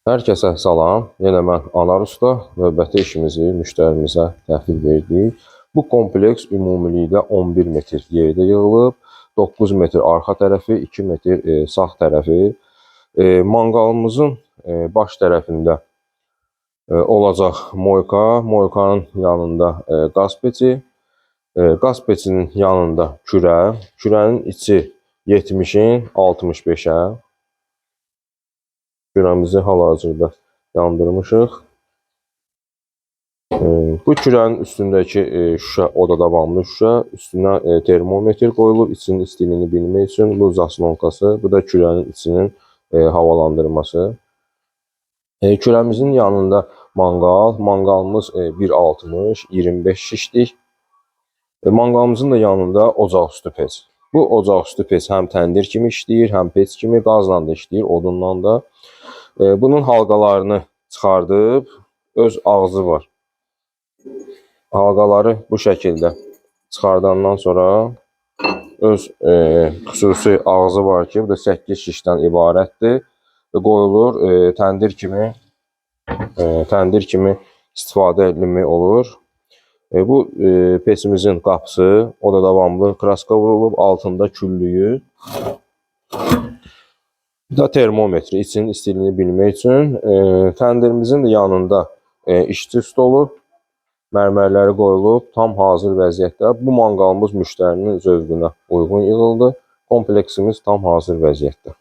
Hər kəsə salam. Yenə mən Anar Usta. Növbəti işimizi müştərimizə təhvil verdik. Bu kompleks ümumilikdə 11 metr yerdə yığılıb. 9 metr arxa tərəfi, 2 metr sağ tərəfi. Manqalımızın baş tərəfində olacaq moyka. Moykanın yanında qaz peçi. Qaz peçinin yanında kürə. Kürənin içi 70-in 65-ə. Kürəmizi hal-hazırda yandırmışıq. Bu kürənin üstündəki şüşə oda davamlı şüşə. Üstünə termometr qoyulub içinin istiliyini bilmək üçün. Bu zaslonkası, bu da kürənin içinin havalandırması. Kürəmizin yanında manqal. Manqalımız 1.60, 25 şişlik. Manqalımızın da yanında ocaq üstü peç. Bu ocaq üstü peç həm təndir kimi işləyir, həm peç kimi qazla da işləyir, odundan da. Bunun halqalarını çıxardıb öz ağzı var. Halqaları bu şəkildə çıxardandan sonra öz xüsusi ağzı var ki, bu da 8 şişdən ibarətdir. Qoyulur, təndir kimi istifadə edilmək olur. Bu peçimizin qapısı, o da davamlı kraska vurulub, altında küllüyü. Bir də termometri, içinin istiliyini bilmək üçün. Təndirimizin də yanında işçi stolu, mərmərləri qoyulub, tam hazır vəziyyətdə. Bu manqalımız müştərinin zövqünə uyğun yığıldı. Kompleksimiz tam hazır vəziyyətdə.